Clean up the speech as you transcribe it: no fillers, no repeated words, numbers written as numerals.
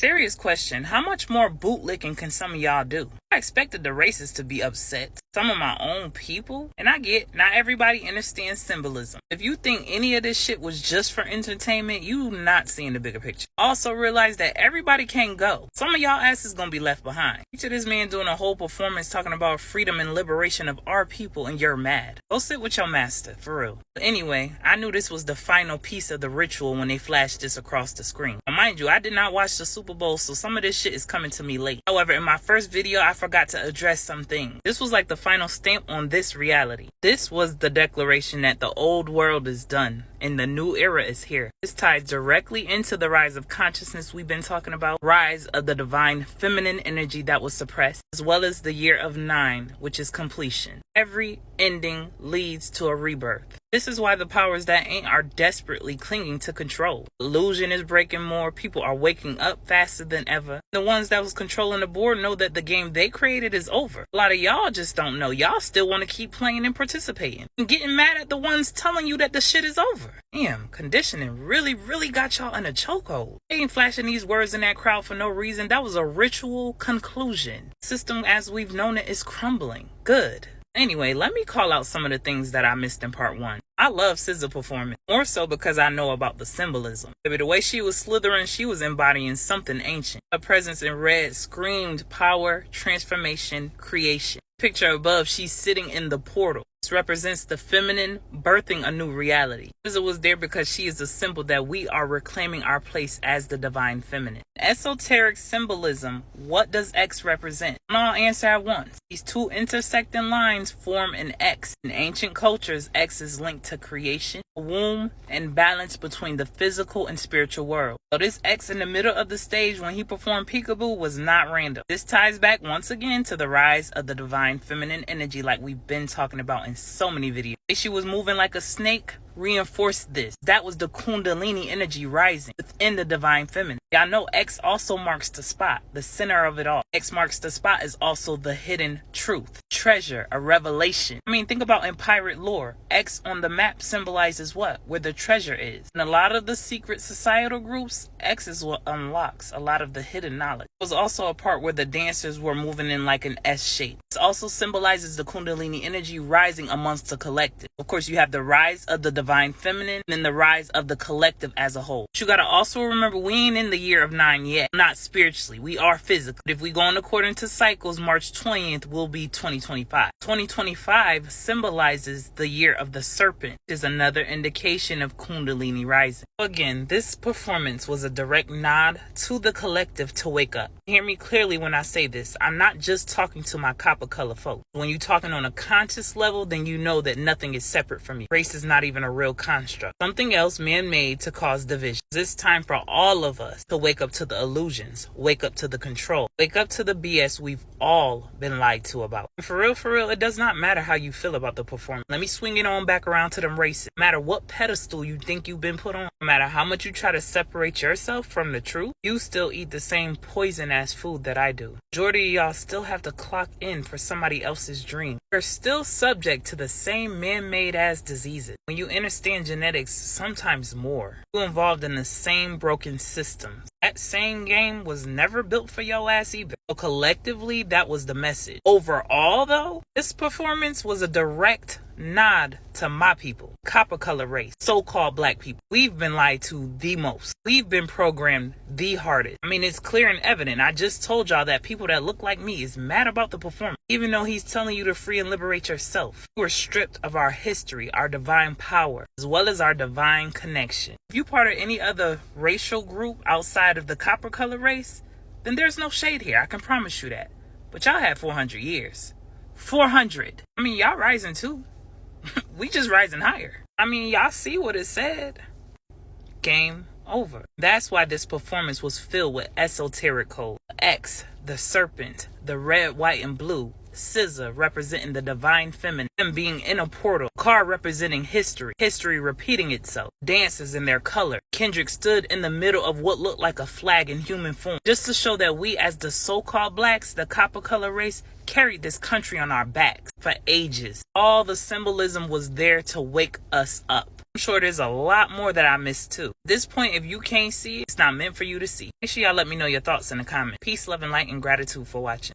Serious question, how much more bootlicking can some of y'all do? I expected the racists to be upset. Some of my own people? And I get, not everybody understands symbolism. If you think any of this shit was just for entertainment, you not seeing the bigger picture. Also realize that everybody can't go. Some of y'all asses gonna be left behind. Picture this man doing a whole performance talking about freedom and liberation of our people and you're mad. Go sit with your master, for real. But anyway, I knew this was the final piece of the ritual when they flashed this across the screen. Now, mind you, I did not watch the Super Bowl, so some of this shit is coming to me late. However, in my first video, I forgot to address something. This was like the final stamp on this reality. This was the declaration that the old world is done and the new era is here. This ties directly into the rise of consciousness we've been talking about, rise of the divine feminine energy that was suppressed, as well as the year of 9, which is completion. Every ending leads to a rebirth. This is why the powers that ain't are desperately clinging to control. Illusion is breaking more. People are waking up faster than ever. The ones that was controlling the board know that the game they created is over. A lot of y'all just don't know. Y'all still want to keep playing and participating. And getting mad at the ones telling you that the shit is over. Damn, conditioning really got y'all in a chokehold. They ain't flashing these words in that crowd for no reason. That was a ritual conclusion. System as we've known it is crumbling. Good. Anyway, let me call out some of the things that I missed in part 1. I love SZA performance, more so because I know about the symbolism. Baby, the way she was slithering, she was embodying something ancient. Her presence in red screamed power, transformation, creation. Picture above, she's sitting in the portal. This represents the feminine birthing a new reality. SZA was there because she is a symbol that we are reclaiming our place as the divine feminine. Esoteric symbolism, what does X represent? I'll answer at once. These two intersecting lines form an X. In ancient cultures, X is linked to creation, womb, and balance between the physical and spiritual world. So this X in the middle of the stage when he performed Peekaboo was not random. This ties back once again to the rise of the divine feminine energy like we've been talking about in so many videos. She was moving like a snake, reinforced this. That was the Kundalini energy rising within the divine feminine. Y'all know X also marks the spot, the center of it all. X marks the spot is also the hidden truth, treasure, a revelation. I mean, think about in pirate lore. X on the map symbolizes what? Where the treasure is. In a lot of the secret societal groups, X is what unlocks a lot of the hidden knowledge. It was also a part where the dancers were moving in like an S shape. This also symbolizes the Kundalini energy rising amongst the collective. Of course, you have the rise of the divine feminine and then the rise of the collective as a whole. But you gotta also remember we ain't in the year of 9 yet. Not spiritually. We are physical. If we go on according to cycles, March 20th will be 2025. 2025 symbolizes the year of the serpent, which is another indication of Kundalini rising. Again, this performance was a direct nod to the collective to wake up. Hear me clearly when I say this. I'm not just talking to my copper color folks. When you're talking on a conscious level, then you know that nothing is separate from you. Race is not even a real construct. Something else man-made to cause division. It's time for all of us to wake up to the illusions, wake up to the control, wake up to the BS we've all been lied to about. And for real, it does not matter how you feel about the performance. Let me swing it on back around to them races. No matter what pedestal you think you've been put on, no matter how much you try to separate yourself from the truth, you still eat the same poison-ass food that I do. Majority of y'all still have to clock in for somebody else's dream. You're still subject to the same man-made ass diseases. When you understand genetics, sometimes more. You're involved in the same broken systems. That same game was never built for your ass either. So collectively, that was the message. Overall, though, this performance was a direct nod to my people, copper color race, so-called black people. We've been lied to the most. We've been programmed the hardest. I mean, it's clear and evident. I just told y'all that people that look like me is mad about the performance, even though he's telling you to free and liberate yourself. We're stripped of our history, our divine power, as well as our divine connection. If you part of any other racial group outside of the copper color race, then there's no shade here. I can promise you that. But y'all had 400 years. 400. I mean, y'all rising too. We just rising higher. I mean, y'all see what it said. Game over. That's why this performance was filled with esoteric code. X, the serpent, the red, white, and blue. SZA representing the divine feminine, them being in a portal, car representing history repeating itself, dancers in their color. Kendrick stood in the middle of what looked like a flag in human form, just to show that we as the so-called blacks, the copper color race, carried this country on our backs for ages. All the symbolism was there to wake us up. I'm sure there's a lot more that I missed too. At this point, if you can't see it, it's not meant for you to see. Make sure y'all let me know your thoughts in the comments. Peace, love, and light, and gratitude for watching.